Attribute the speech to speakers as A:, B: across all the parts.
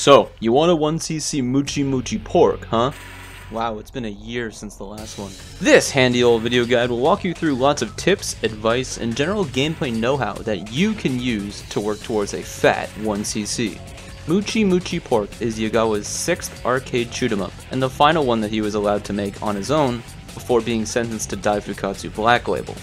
A: So, you want a 1cc Muchi Muchi Pork, huh? Wow, it's been a year since the last one. This handy old video guide will walk you through lots of tips, advice, and general gameplay know-how that you can use to work towards a fat 1cc. Muchi Muchi Pork is Yagawa's 6th arcade shoot-'em-up, and the final one that he was allowed to make on his own before being sentenced to Daifukatsu Black Label.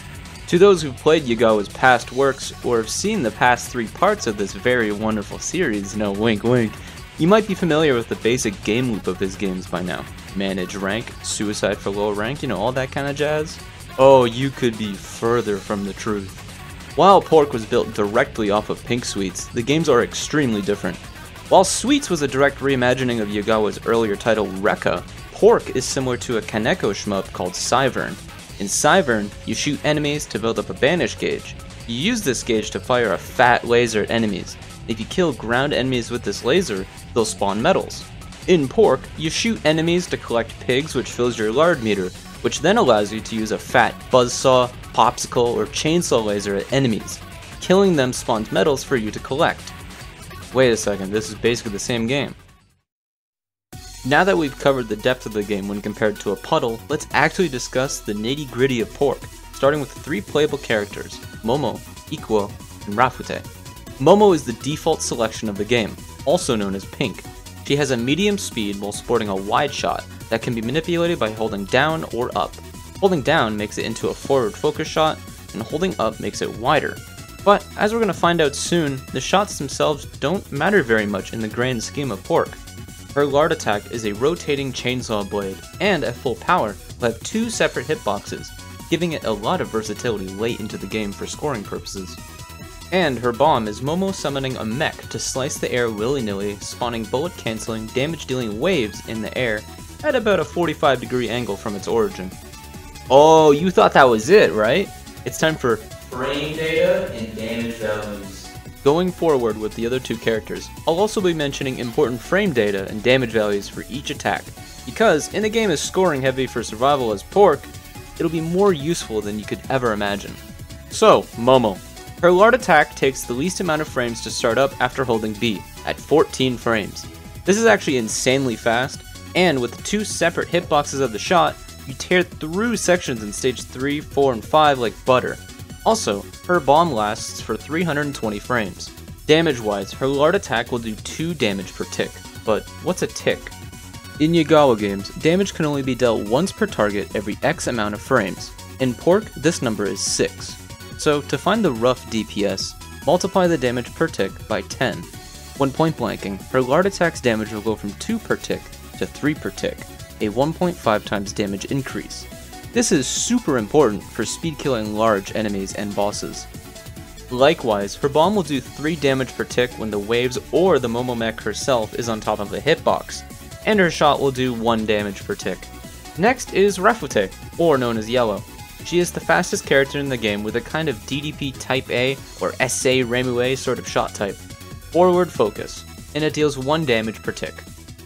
A: To those who've played Yagawa's past works, or have seen the past 3 parts of this very wonderful series, no wink wink, you might be familiar with the basic game loop of his games by now. Manage rank, suicide for low rank, all that kind of jazz. Oh, you could be further from the truth. While Pork was built directly off of Pink Sweets, the games are extremely different. While Sweets was a direct reimagining of Yagawa's earlier title Rekka, Pork is similar to a Kaneko shmup called Cyvern. In Cyvern, you shoot enemies to build up a banish gauge. You use this gauge to fire a fat laser at enemies. If you kill ground enemies with this laser, they'll spawn medals. In Pork, you shoot enemies to collect pigs, which fills your lard meter, which then allows you to use a fat buzzsaw, popsicle, or chainsaw laser at enemies. Killing them spawns medals for you to collect. Wait a second, this is basically the same game. Now that we've covered the depth of the game when compared to a puddle, let's actually discuss the nitty-gritty of Pork, starting with 3 playable characters, Momo, Ikuo, and Rafute. Momo is the default selection of the game, also known as Pink. She has a medium speed while sporting a wide shot that can be manipulated by holding down or up. Holding down makes it into a forward focus shot, and holding up makes it wider. But, as we're going to find out soon, the shots themselves don't matter very much in the grand scheme of Pork. Her lard attack is a rotating chainsaw blade, and at full power will have 2 separate hitboxes, giving it a lot of versatility late into the game for scoring purposes. And her bomb is Momo summoning a mech to slice the air willy-nilly, spawning bullet-canceling, damage-dealing waves in the air at about a 45-degree angle from its origin. Oh, you thought that was it, right? It's time for frame data and damage values. Going forward with the other 2 characters, I'll also be mentioning important frame data and damage values for each attack, because in a game as scoring heavy for survival as Pork, it'll be more useful than you could ever imagine. So, Momo. Her lard attack takes the least amount of frames to start up after holding B, at 14 frames. This is actually insanely fast, and with 2 separate hitboxes of the shot, you tear through sections in stage 3, 4, and 5 like butter. Also, her bomb lasts for 320 frames. Damage-wise, her lard attack will do 2 damage per tick, but what's a tick? In Yagawa games, damage can only be dealt once per target every X amount of frames. In Pork, this number is 6. So, to find the rough DPS, multiply the damage per tick by 10. When point blanking, her lard attack's damage will go from 2 per tick to 3 per tick, a 1.5 times damage increase. This is super important for speed killing large enemies and bosses. Likewise, her bomb will do 3 damage per tick when the waves or the Momo mech herself is on top of the hitbox, and her shot will do 1 damage per tick. Next is Rafute, or known as Yellow. She is the fastest character in the game with a kind of DDP Type A or SA Remue sort of shot type. Forward focus, and it deals 1 damage per tick.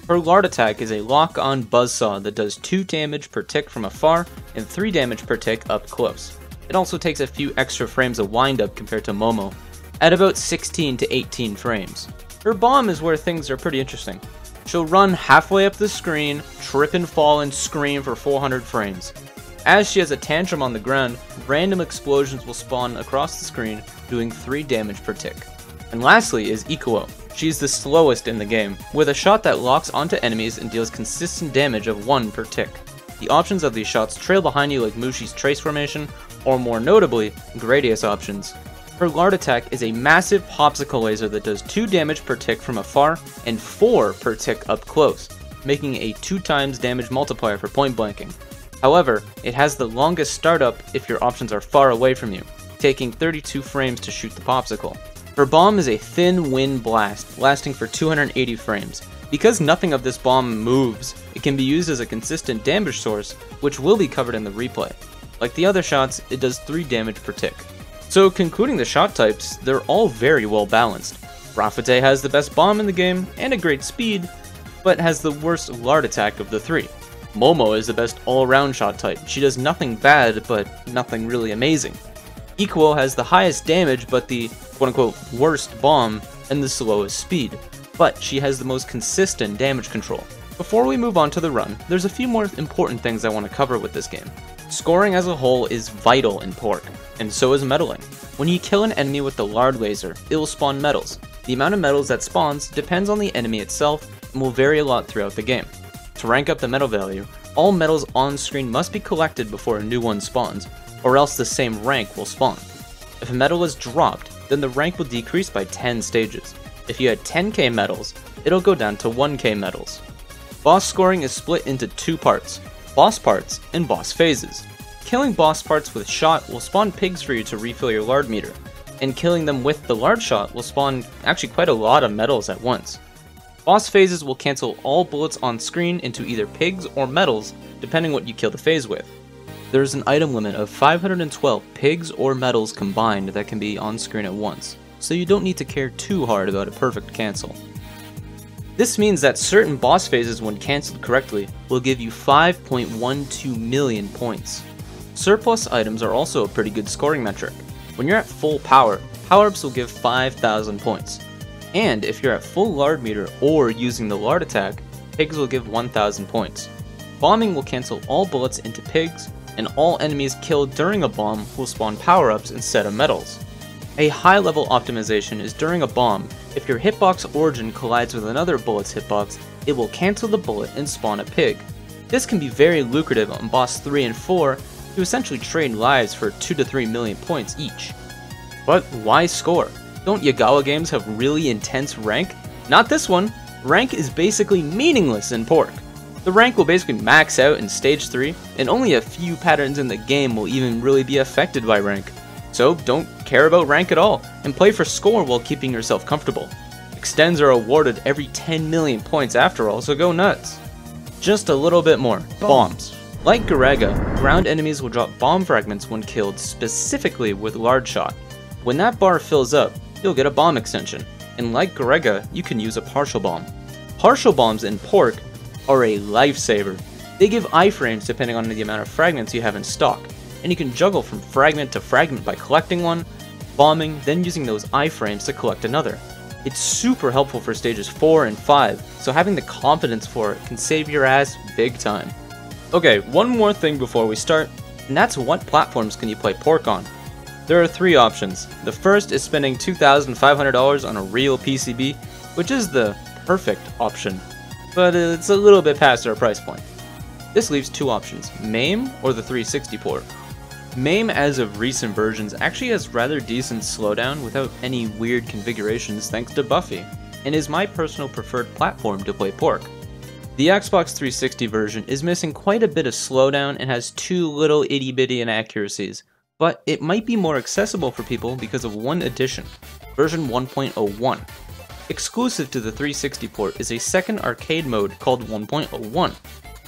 A: Her lard attack is a lock-on buzzsaw that does 2 damage per tick from afar and 3 damage per tick up close. It also takes a few extra frames of wind-up compared to Momo, at about 16 to 18 frames. Her bomb is where things are pretty interesting. She'll run halfway up the screen, trip and fall and scream for 400 frames. As she has a tantrum on the ground, random explosions will spawn across the screen, doing 3 damage per tick. And lastly is Ikuo. She's the slowest in the game, with a shot that locks onto enemies and deals consistent damage of 1 per tick. The options of these shots trail behind you like Mushi's trace formation, or more notably, Gradius options. Her lard attack is a massive popsicle laser that does 2 damage per tick from afar and 4 per tick up close, making a 2 times damage multiplier for point blanking. However, it has the longest startup if your options are far away from you, taking 32 frames to shoot the popsicle. Her bomb is a thin wind blast, lasting for 280 frames. Because nothing of this bomb moves, it can be used as a consistent damage source, which will be covered in the replay. Like the other shots, it does 3 damage per tick. So concluding the shot types, they're all very well balanced. Rafute has the best bomb in the game, and a great speed, but has the worst lard attack of the 3. Momo is the best all-around shot type. She does nothing bad, but nothing really amazing. Ikuo has the highest damage, but the quote-unquote worst bomb, and the slowest speed. but she has the most consistent damage control. Before we move on to the run, there's a few more important things I want to cover with this game. Scoring as a whole is vital in Pork, and so is medaling. When you kill an enemy with the lard laser, it will spawn medals. The amount of medals that spawns depends on the enemy itself and will vary a lot throughout the game. To rank up the medal value, all medals on screen must be collected before a new one spawns, or else the same rank will spawn. If a medal is dropped, then the rank will decrease by 10 stages. If you had 10k medals, it'll go down to 1k medals. Boss scoring is split into two parts, boss parts and boss phases. Killing boss parts with shot will spawn pigs for you to refill your lard meter, and killing them with the lard shot will spawn actually quite a lot of medals at once. Boss phases will cancel all bullets on screen into either pigs or medals, depending what you kill the phase with. There's an item limit of 512 pigs or medals combined that can be on screen at once, so you don't need to care too hard about a perfect cancel. This means that certain boss phases, when cancelled correctly, will give you 5.12 million points. Surplus items are also a pretty good scoring metric. When you're at full power, power-ups will give 5,000 points. And if you're at full lard meter or using the lard attack, pigs will give 1,000 points. Bombing will cancel all bullets into pigs, and all enemies killed during a bomb will spawn power-ups instead of medals. A high-level optimization is during a bomb. If your hitbox origin collides with another bullet's hitbox, it will cancel the bullet and spawn a pig. This can be very lucrative on boss 3 and 4 to essentially trade lives for 2 to 3 million points each. But why score? Don't Yagawa games have really intense rank? Not this one. Rank is basically meaningless in Pork. The rank will basically max out in stage 3, and only a few patterns in the game will even really be affected by rank. So don't care about rank at all, and play for score while keeping yourself comfortable. Extends are awarded every 10 million points after all, so go nuts. Just a little bit more. Bombs. Like Garega, ground enemies will drop bomb fragments when killed specifically with lard shot. When that bar fills up, you'll get a bomb extension, and like Garega, you can use a partial bomb. Partial bombs in Pork are a lifesaver. They give iframes depending on the amount of fragments you have in stock, and you can juggle from fragment to fragment by collecting one, bombing, then using those iframes to collect another. It's super helpful for stages 4 and 5, so having the confidence for it can save your ass big time. Okay, one more thing before we start, and that's what platforms can you play Pork on? There are 3 options. The first is spending $2,500 on a real PCB, which is the perfect option, but it's a little bit past our price point. This leaves 2 options, MAME or the 360 port. MAME as of recent versions actually has rather decent slowdown without any weird configurations thanks to Buffy, and is my personal preferred platform to play Pork. The Xbox 360 version is missing quite a bit of slowdown and has 2 little itty bitty inaccuracies, but it might be more accessible for people because of one addition, version 1.01. Exclusive to the 360 port is a second arcade mode called 1.01.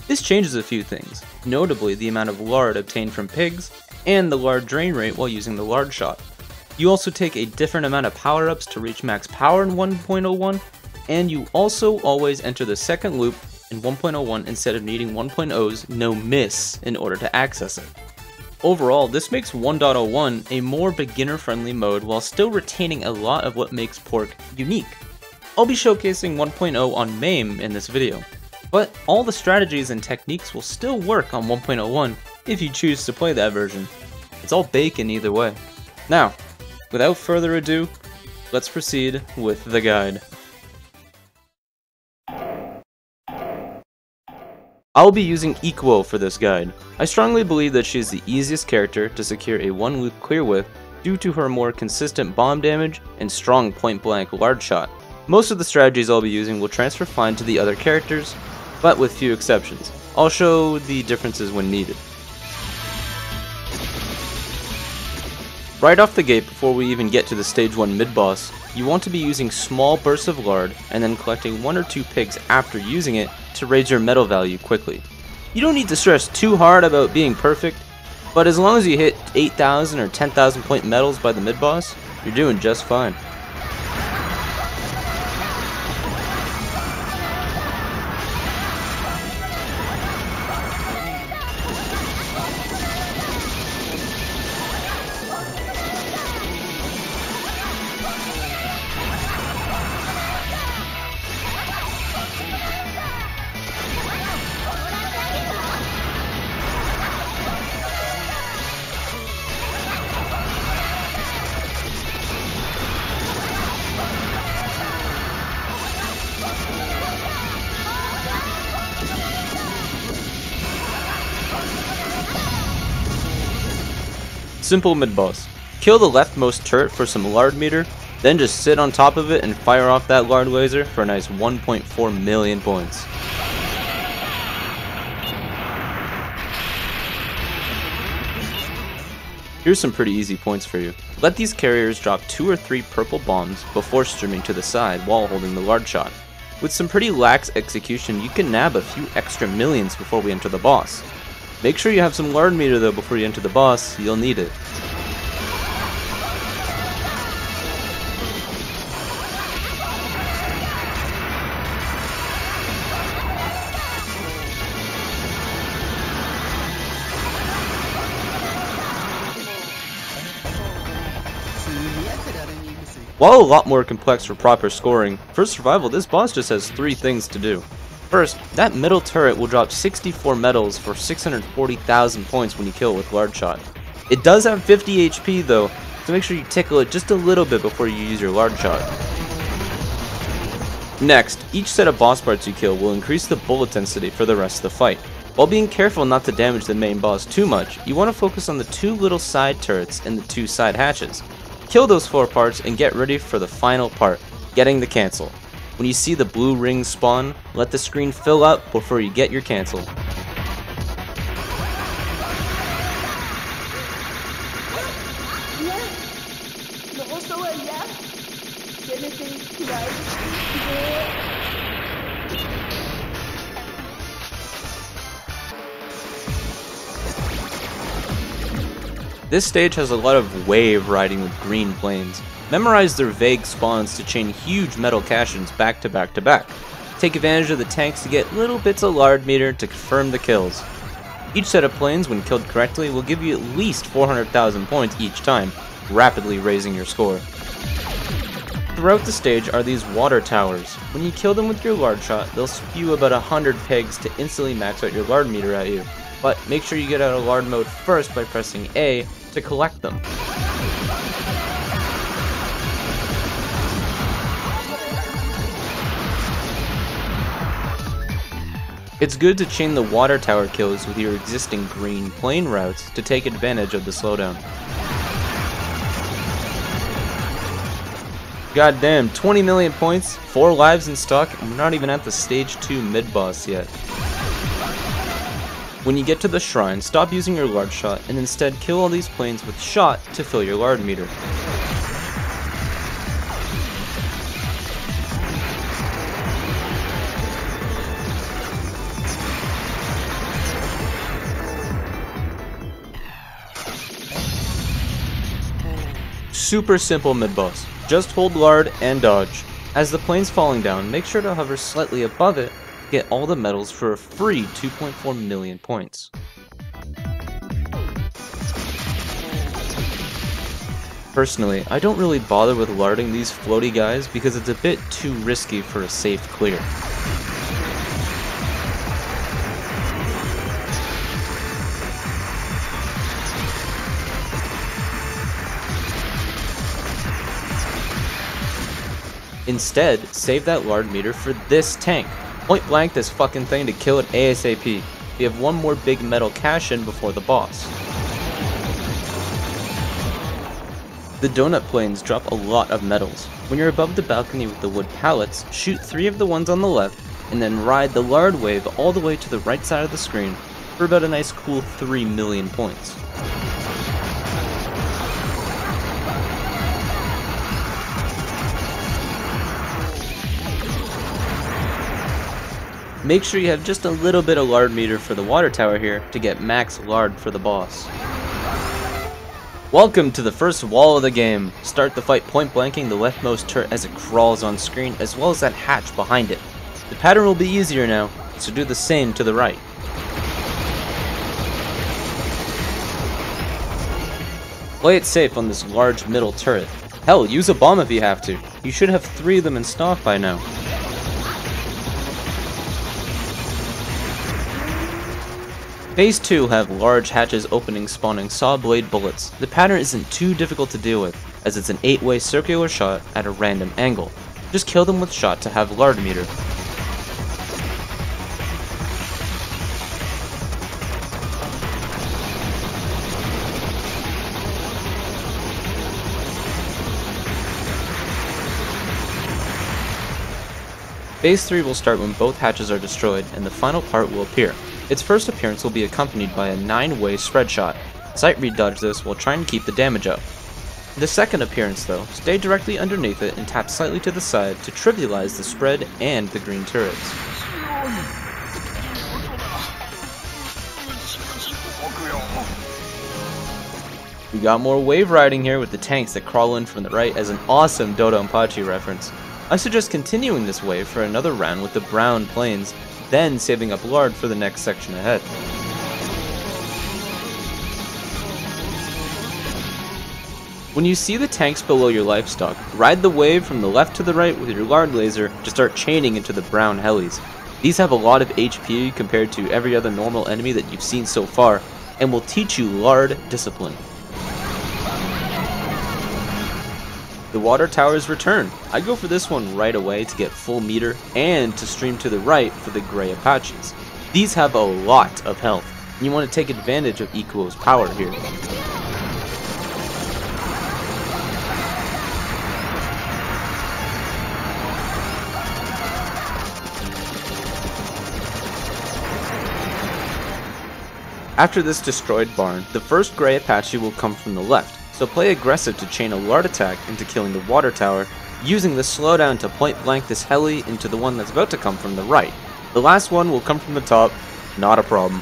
A: This changes a few things, notably the amount of lard obtained from pigs, and the lard drain rate while using the lard shot. You also take a different amount of power-ups to reach max power in 1.01, and you also always enter the second loop in 1.01 instead of needing 1.0's no miss in order to access it. Overall, this makes 1.01 a more beginner-friendly mode while still retaining a lot of what makes Pork unique. I'll be showcasing 1.0 on MAME in this video, but all the strategies and techniques will still work on 1.01 if you choose to play that version. It's all bacon either way. Now, without further ado, let's proceed with the guide. I'll be using Equo for this guide. I strongly believe that she is the easiest character to secure a 1 loop clear with due to her more consistent bomb damage and strong point blank lard shot. Most of the strategies I'll be using will transfer fine to the other characters, but with few exceptions. I'll show the differences when needed. Right off the gate, before we even get to the stage 1 mid-boss, you want to be using small bursts of lard and then collecting 1 or 2 pigs after using it to raise your medal value quickly. You don't need to stress too hard about being perfect, but as long as you hit 8,000 or 10,000 point medals by the mid-boss, you're doing just fine. Simple mid-boss. Kill the leftmost turret for some lard meter, then just sit on top of it and fire off that lard laser for a nice 1.4 million points. Here's some pretty easy points for you. Let these carriers drop 2 or 3 purple bombs before streaming to the side while holding the lard shot. With some pretty lax execution, you can nab a few extra millions before we enter the boss. Make sure you have some lard meter though before you enter the boss, you'll need it. While a lot more complex for proper scoring, for survival this boss just has 3 things to do. First, that middle turret will drop 64 medals for 640,000 points when you kill it with lard shot. It does have 50 HP though, so make sure you tickle it just a little bit before you use your lard shot. Next, each set of boss parts you kill will increase the bullet density for the rest of the fight. While being careful not to damage the main boss too much, you want to focus on the 2 little side turrets and the 2 side hatches. Kill those 4 parts and get ready for the final part, getting the cancel. When you see the blue rings spawn, let the screen fill up before you get your cancel. This stage has a lot of wave riding with green planes. Memorize their vague spawns to chain huge metal cash-ins back to back to back. Take advantage of the tanks to get little bits of lard meter to confirm the kills. Each set of planes, when killed correctly, will give you at least 400,000 points each time, rapidly raising your score. Throughout the stage are these water towers. When you kill them with your lard shot, they'll spew about 100 pegs to instantly max out your lard meter at you. But make sure you get out of lard mode first by pressing A to collect them. It's good to chain the water tower kills with your existing green plane routes to take advantage of the slowdown. Goddamn, 20 million points, 4 lives in stock, and we're not even at the stage 2 mid-boss yet. When you get to the shrine, stop using your lard shot and instead kill all these planes with shot to fill your lard meter. Super simple mid-boss. Just hold lard and dodge. As the plane's falling down, make sure to hover slightly above it to get all the medals for a free 2.4 million points. Personally, I don't really bother with larding these floaty guys because it's a bit too risky for a safe clear. Instead, save that lard meter for this tank. Point blank this fucking thing to kill it ASAP. You have one more big metal cash-in before the boss. The donut planes drop a lot of medals. When you're above the balcony with the wood pallets, shoot 3 of the ones on the left, and then ride the lard wave all the way to the right side of the screen for about a nice cool 3 million points. Make sure you have just a little bit of lard meter for the water tower here to get max lard for the boss. Welcome to the first wall of the game. Start the fight point blanking the leftmost turret as it crawls on screen, as well as that hatch behind it. The pattern will be easier now, so do the same to the right. Play it safe on this large middle turret. Hell, use a bomb if you have to. You should have 3 of them in stock by now. Phase 2 will have large hatches opening spawning saw blade bullets. The pattern isn't too difficult to deal with, as it's an 8-way circular shot at a random angle. Just kill them with shot to have lard meter. Phase 3 will start when both hatches are destroyed and the final part will appear. Its first appearance will be accompanied by a 9-way spread shot. Sight read dodge this while trying to keep the damage up. The second appearance though, stay directly underneath it and tap slightly to the side to trivialize the spread and the green turrets. We got more wave riding here with the tanks that crawl in from the right as an awesome Dodonpachi reference. I suggest continuing this wave for another round with the brown planes, then saving up lard for the next section ahead. When you see the tanks below your livestock, ride the wave from the left to the right with your lard laser to start chaining into the brown helis. These have a lot of HP compared to every other normal enemy that you've seen so far, and will teach you lard discipline. The water towers return. I go for this one right away to get full meter and to stream to the right for the gray Apaches. These have a lot of health, and you want to take advantage of Ikuo's power here. After this destroyed barn, the first gray Apache will come from the left, so play aggressive to chain a lard attack into killing the water tower, using the slowdown to point blank this heli into the one that's about to come from the right. The last one will come from the top, not a problem.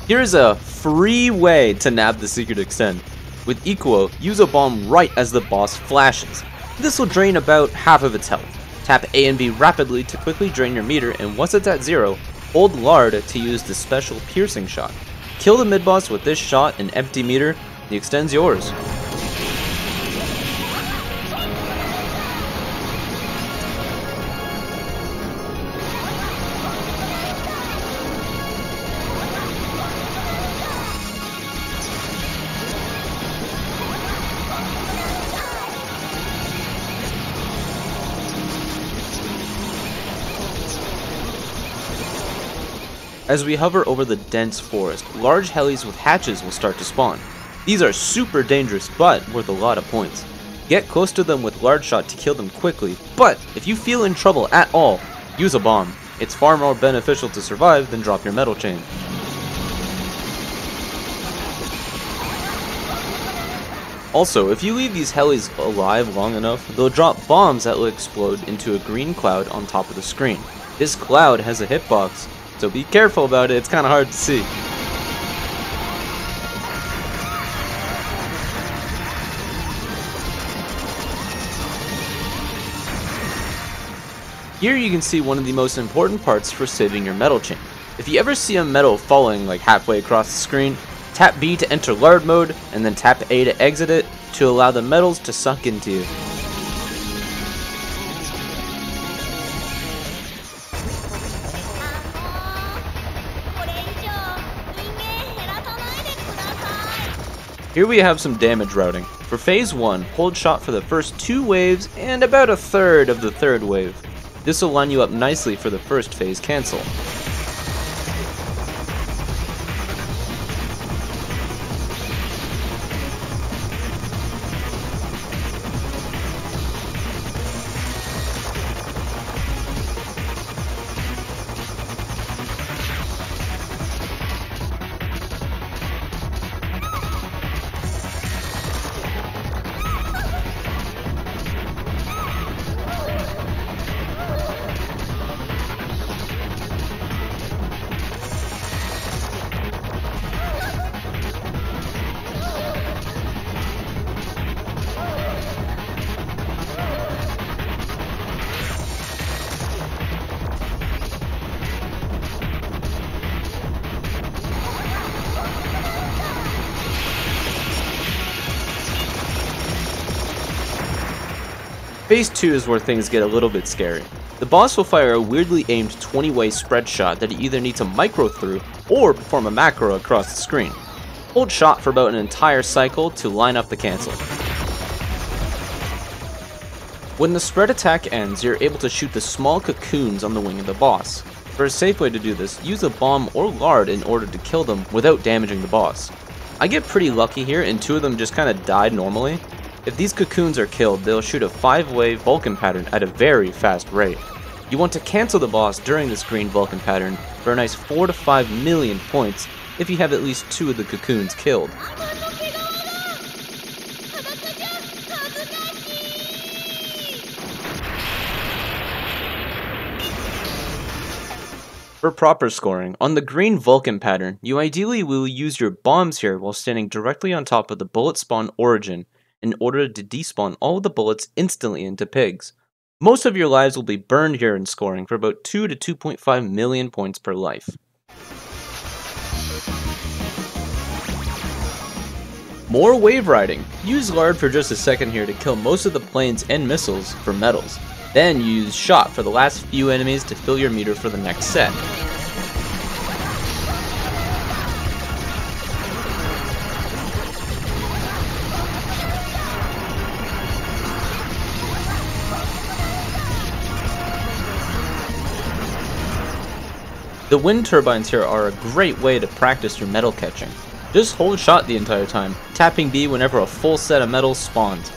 A: Here is a free way to nab the secret extend. With Ikuo, use a bomb right as the boss flashes. This will drain about half of its health. Tap A and B rapidly to quickly drain your meter, and once it's at 0, hold lard to use the special piercing shot. Kill the mid-boss with this shot and empty meter, the extend's yours. As we hover over the dense forest, large helis with hatches will start to spawn. These are super dangerous, but worth a lot of points. Get close to them with large shot to kill them quickly, but if you feel in trouble at all, use a bomb. It's far more beneficial to survive than drop your metal chain. Also, if you leave these helis alive long enough, they'll drop bombs that will explode into a green cloud on top of the screen. This cloud has a hitbox, so be careful about it, it's kinda hard to see. Here you can see one of the most important parts for saving your metal chain. If you ever see a metal falling like halfway across the screen, tap B to enter lard mode, and then tap A to exit it to allow the metals to suck into you. Here we have some damage routing. For phase 1, hold shot for the first 2 waves and about a third of the third wave. This will line you up nicely for the first phase cancel. Phase 2 is where things get a little bit scary. The boss will fire a weirdly aimed 20-way spread shot that you either need to micro through or perform a macro across the screen. Hold shot for about an entire cycle to line up the cancel. When the spread attack ends, you're able to shoot the small cocoons on the wing of the boss. For a safe way to do this, use a bomb or lard in order to kill them without damaging the boss. I get pretty lucky here and 2 of them just kinda died normally. If these cocoons are killed, they'll shoot a 5-way Vulcan pattern at a very fast rate. You want to cancel the boss during this green Vulcan pattern for a nice 4 to 5 million points if you have at least 2 of the cocoons killed. For proper scoring, on the green Vulcan pattern, you ideally will use your bombs here while standing directly on top of the bullet spawn origin in order to despawn all of the bullets instantly into pigs. Most of your lives will be burned here in scoring for about 2 to 2.5 million points per life. More wave riding. Use lard for just a second here to kill most of the planes and missiles for medals. Then use shot for the last few enemies to fill your meter for the next set. The wind turbines here are a great way to practice your medal catching. Just hold shot the entire time, tapping B whenever a full set of medals spawns.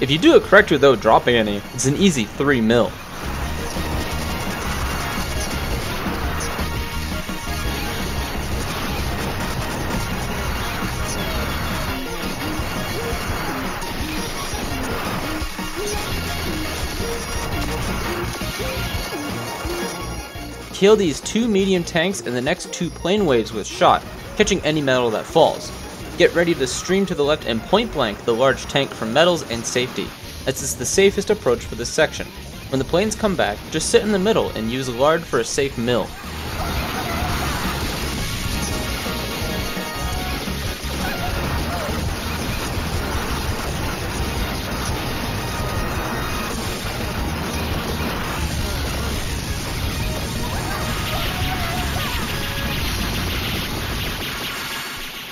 A: If you do it correctly without dropping any, it's an easy 3 mil. Kill these 2 medium tanks and the next 2 plane waves with shot, catching any medal that falls. Get ready to stream to the left and point blank the large tank for medals and safety, as it's the safest approach for this section. When the planes come back, just sit in the middle and use lard for a safe mill.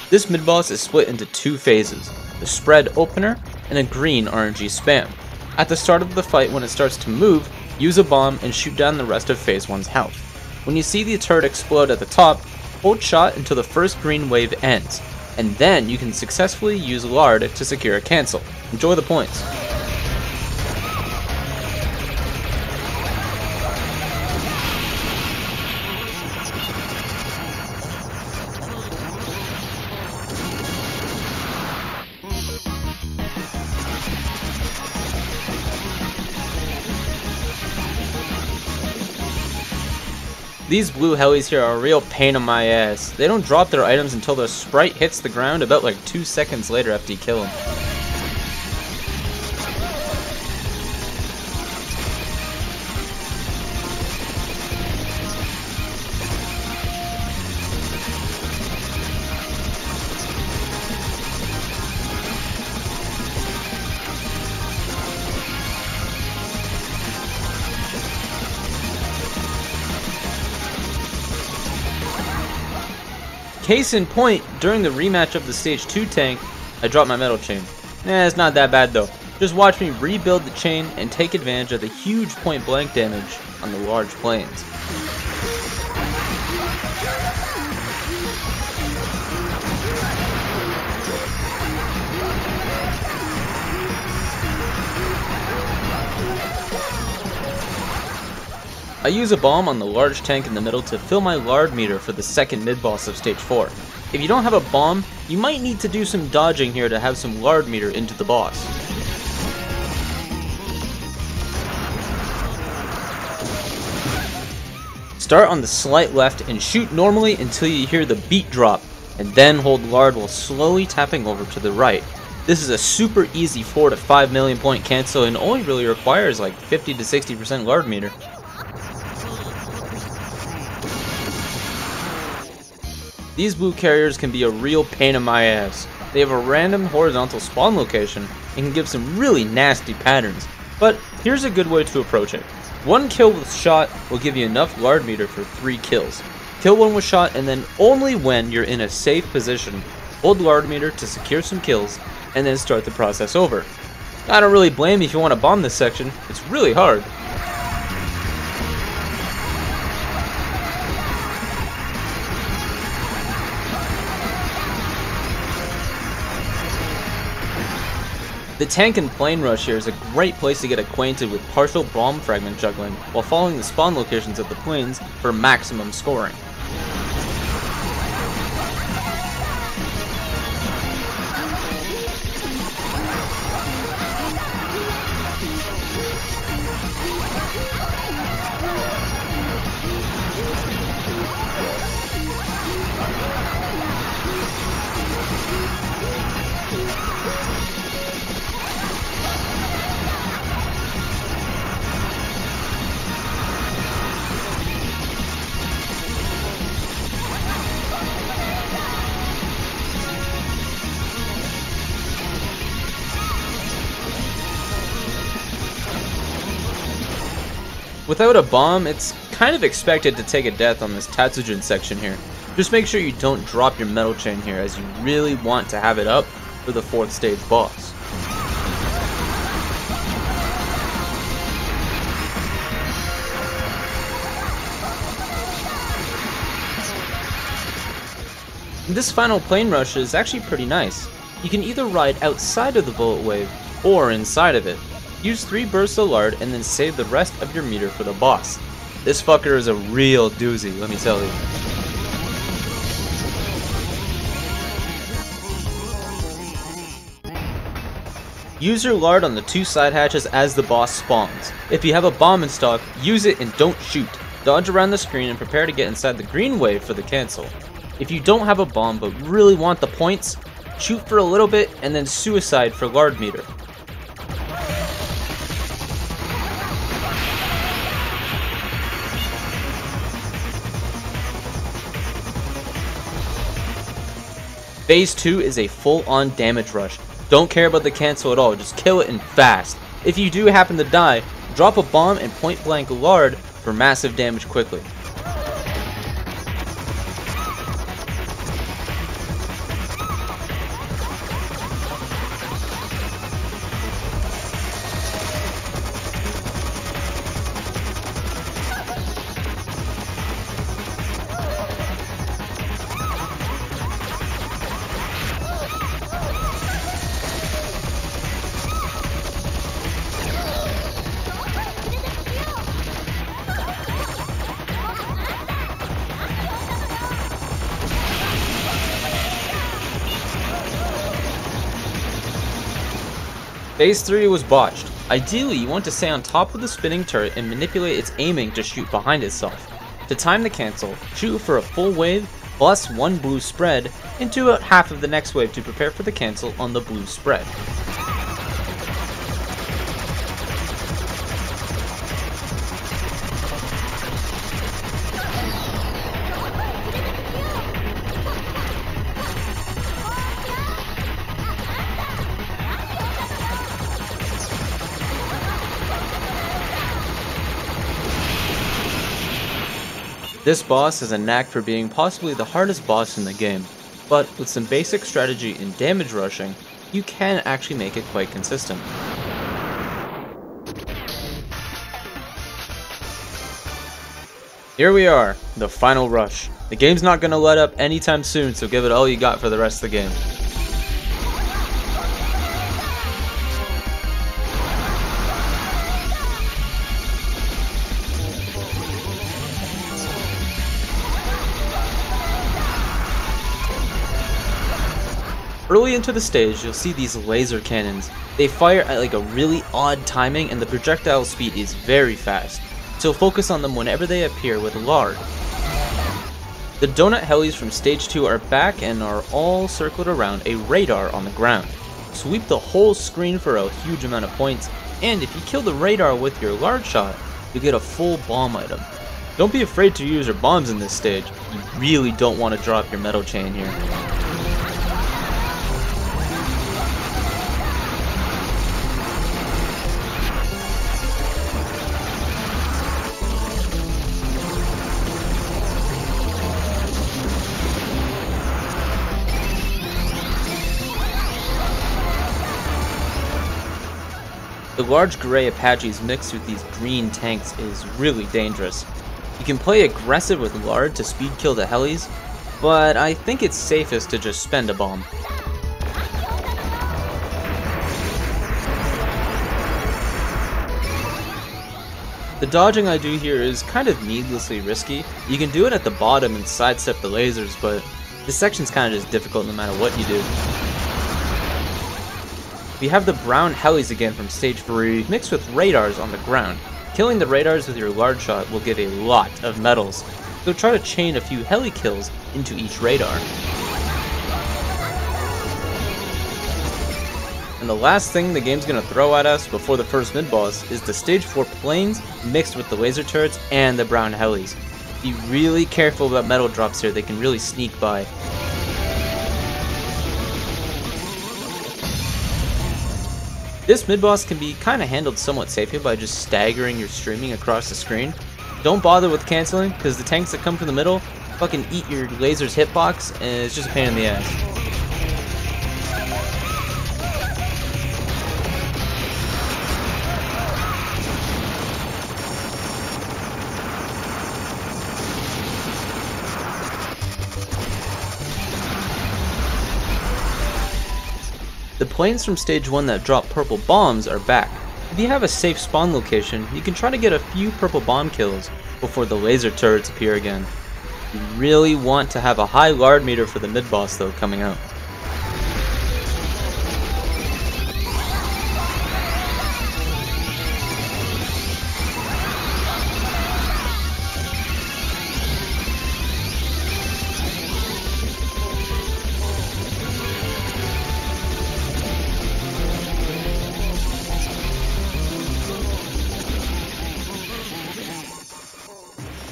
A: This mid-boss is split into 2 phases, the spread opener and a green RNG spam. At the start of the fight, when it starts to move, use a bomb and shoot down the rest of phase 1's health. When you see the turret explode at the top, hold shot until the first green wave ends, and then you can successfully use lard to secure a cancel. Enjoy the points. These blue helis here are a real pain in my ass. They don't drop their items until their sprite hits the ground about like 2 seconds later after you kill them. Case in point, during the rematch of the stage 2 tank, I dropped my metal chain. It's not that bad though. Just watch me rebuild the chain and take advantage of the huge point blank damage on the large planes. I use a bomb on the large tank in the middle to fill my lard meter for the second mid-boss of stage 4. If you don't have a bomb, you might need to do some dodging here to have some lard meter into the boss. Start on the slight left and shoot normally until you hear the beat drop, and then hold lard while slowly tapping over to the right. This is a super easy 4 to 5 million point cancel and only really requires like 50 to 60% lard meter. These blue carriers can be a real pain in my ass. They have a random horizontal spawn location and can give some really nasty patterns, but here's a good way to approach it. 1 kill with shot will give you enough lard meter for 3 kills. Kill 1 with shot and then only when you're in a safe position, hold lard meter to secure some kills and then start the process over. I don't really blame you if you want to bomb this section, it's really hard. The tank and plane rush here is a great place to get acquainted with partial bomb fragment juggling while following the spawn locations of the planes for maximum scoring. Without a bomb, it's kind of expected to take a death on this Tatsujin section here. Just make sure you don't drop your metal chain here, as you really want to have it up for the 4th stage boss. This final plane rush is actually pretty nice. You can either ride outside of the bullet wave or inside of it. Use 3 bursts of lard and then save the rest of your meter for the boss. This fucker is a real doozy, let me tell you. Use your lard on the 2 side hatches as the boss spawns. If you have a bomb in stock, use it and don't shoot. Dodge around the screen and prepare to get inside the green wave for the cancel. If you don't have a bomb but really want the points, shoot for a little bit and then suicide for lard meter. Phase 2 is a full-on damage rush. Don't care about the cancel at all, just kill it and fast. If you do happen to die, drop a bomb and point-blank lard for massive damage quickly. Phase 3 was botched. Ideally, you want to stay on top of the spinning turret and manipulate its aiming to shoot behind itself. To time the cancel, shoot for a full wave plus 1 blue spread into about half of the next wave to prepare for the cancel on the blue spread. This boss has a knack for being possibly the hardest boss in the game, but with some basic strategy and damage rushing, you can actually make it quite consistent. Here we are, the final rush. The game's not going to let up anytime soon, so give it all you got for the rest of the game. Early into the stage, you'll see these laser cannons. They fire at like a really odd timing and the projectile speed is very fast, so focus on them whenever they appear with lard. The donut helis from stage 2 are back and are all circled around a radar on the ground. Sweep the whole screen for a huge amount of points, and if you kill the radar with your lard shot, you get a full bomb item. Don't be afraid to use your bombs in this stage, you really don't want to drop your metal chain here. The large gray Apaches mixed with these green tanks is really dangerous. You can play aggressive with lard to speed kill the helis, but I think it's safest to just spend a bomb. The dodging I do here is kind of needlessly risky. You can do it at the bottom and sidestep the lasers, but this section's kind of just difficult no matter what you do. We have the brown helis again from stage 3 mixed with radars on the ground. Killing the radars with your large shot will give a lot of medals, so try to chain a few heli kills into each radar. And the last thing the game's gonna throw at us before the first mid-boss is the stage 4 planes mixed with the laser turrets and the brown helis. Be really careful about metal drops here, they can really sneak by. This mid-boss can be kinda handled somewhat safely by just staggering your streaming across the screen. Don't bother with canceling, because the tanks that come from the middle fucking eat your laser's hitbox, and it's just a pain in the ass. The planes from stage 1 that drop purple bombs are back. If you have a safe spawn location, you can try to get a few purple bomb kills before the laser turrets appear again. You really want to have a high lard meter for the mid-boss though coming out.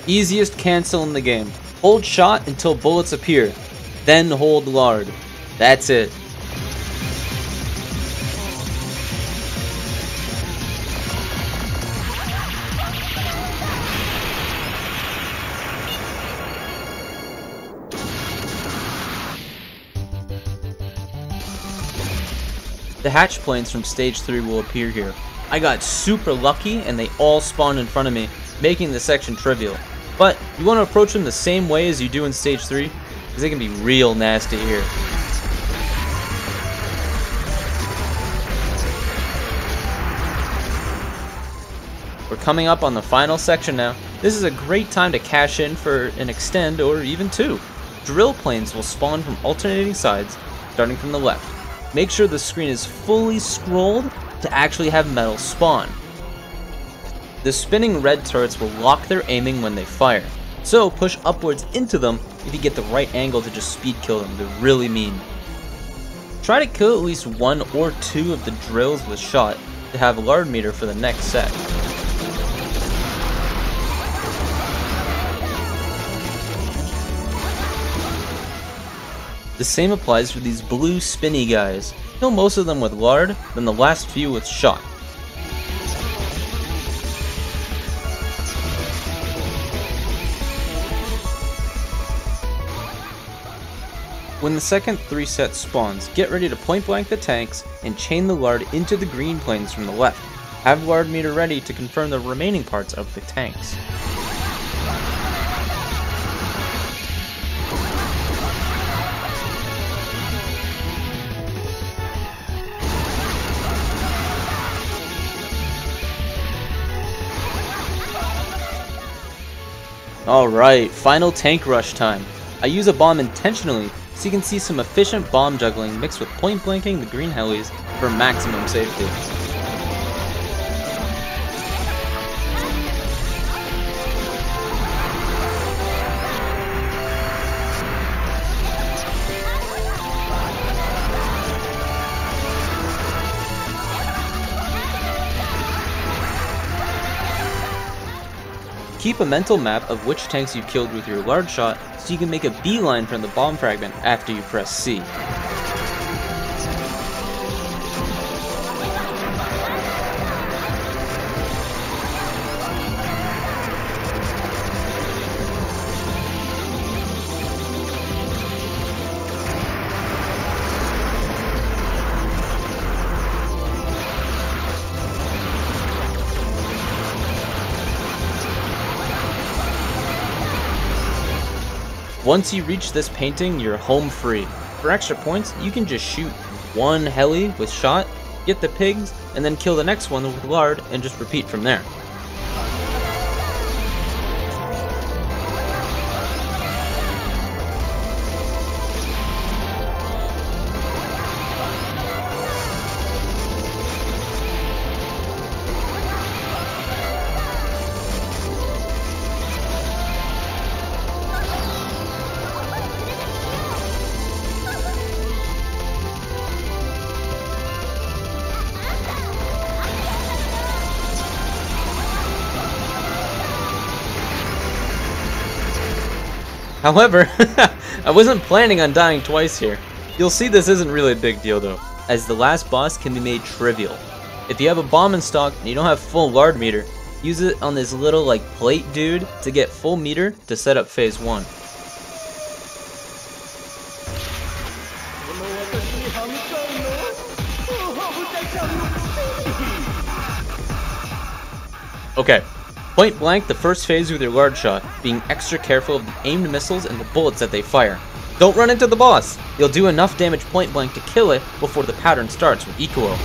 A: Easiest cancel in the game. Hold shot until bullets appear, then hold lard. That's it. The hatch planes from stage 3 will appear here. I got super lucky and they all spawned in front of me, making this section trivial. But you want to approach them the same way as you do in stage 3, because they can be real nasty here. We're coming up on the final section now. This is a great time to cash in for an extend or even 2. Drill planes will spawn from alternating sides, starting from the left. Make sure the screen is fully scrolled to actually have metal spawn. The spinning red turrets will lock their aiming when they fire, so push upwards into them if you get the right angle to just speed kill them. They're really mean. Try to kill at least 1 or 2 of the drills with shot to have a lard meter for the next set. The same applies for these blue spinny guys. Kill most of them with lard, then the last few with shot. When the second 3 set spawns, get ready to point blank the tanks and chain the lard into the green planes from the left. Have lard meter ready to confirm the remaining parts of the tanks. Alright, final tank rush time. I use a bomb intentionally so you can see some efficient bomb juggling mixed with point blanking the green helis for maximum safety. Keep a mental map of which tanks you killed with your large shot so you can make a beeline from the bomb fragment after you press C. Once you reach this painting, you're home free. For extra points, you can just shoot 1 heli with shot, get the pigs, and then kill the next one with lard, and just repeat from there. However, I wasn't planning on dying twice here. You'll see this isn't really a big deal though, as the last boss can be made trivial. If you have a bomb in stock and you don't have full lard meter, use it on this little like plate dude to get full meter to set up phase 1. Okay, point blank the first phase with your lard shot, being extra careful of the aimed missiles and the bullets that they fire. Don't run into the boss! You'll do enough damage point blank to kill it before the pattern starts with Ikuo.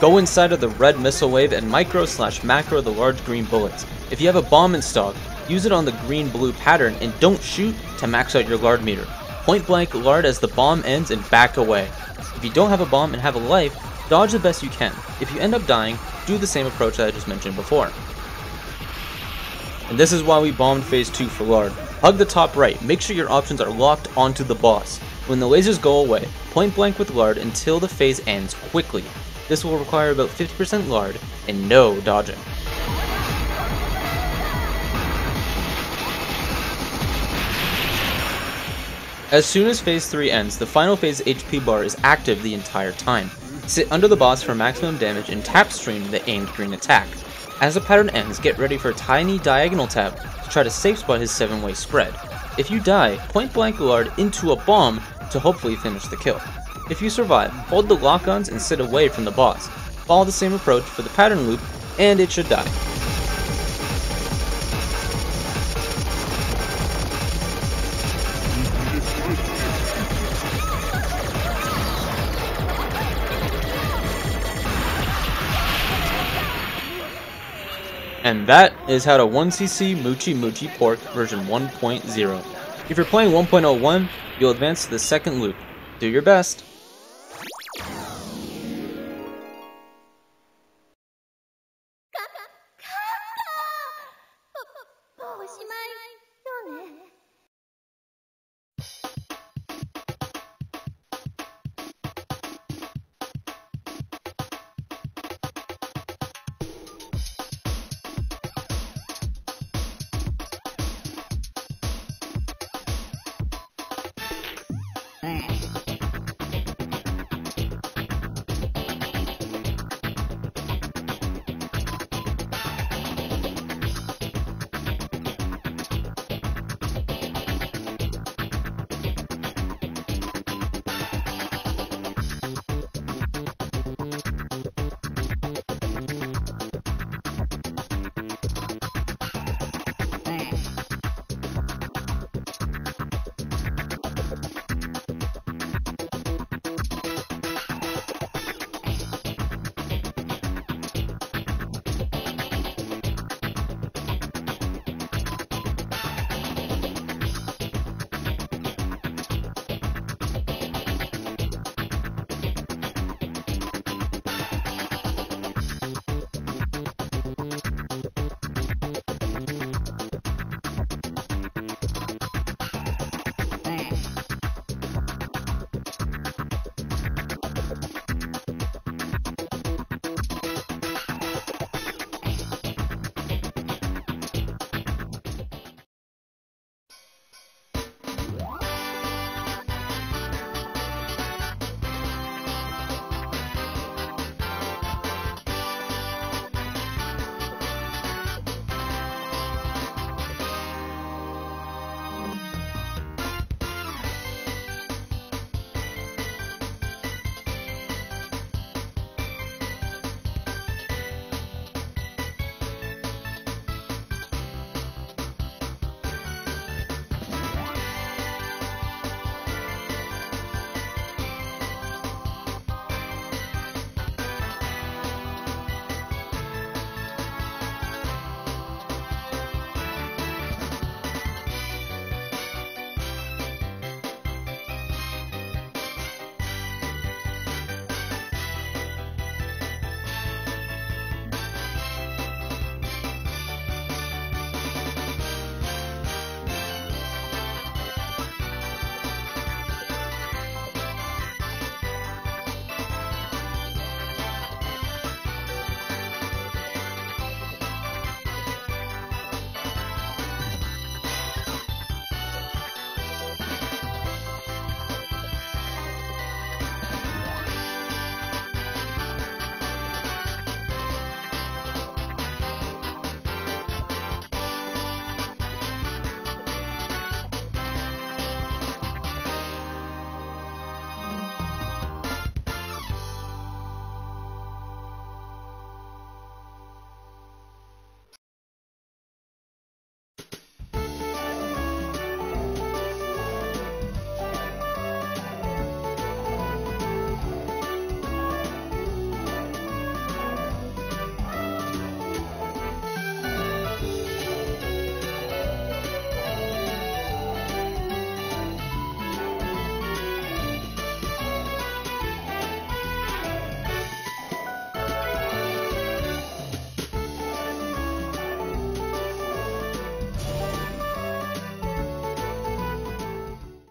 A: Go inside of the red missile wave and micro/macro the large green bullets. If you have a bomb in stock, use it on the green-blue pattern and don't shoot to max out your lard meter. Point blank lard as the bomb ends and back away. If you don't have a bomb and have a life, dodge the best you can. If you end up dying, do the same approach that I just mentioned before. And this is why we bombed phase 2 for lard. Hug the top right, make sure your options are locked onto the boss. When the lasers go away, point blank with lard until the phase ends quickly. This will require about 50% lard and no dodging. As soon as phase 3 ends, the final phase HP bar is active the entire time. Sit under the boss for maximum damage and tap stream the aimed green attack. As the pattern ends, get ready for a tiny diagonal tap to try to safe spot his 7-way spread. If you die, point blank lard into a bomb to hopefully finish the kill. If you survive, hold the lock-ons and sit away from the boss. Follow the same approach for the pattern loop, and it should die. And that is how to 1cc Muchi Muchi Pork version 1.0. If you're playing 1.01, you'll advance to the second loop. Do your best.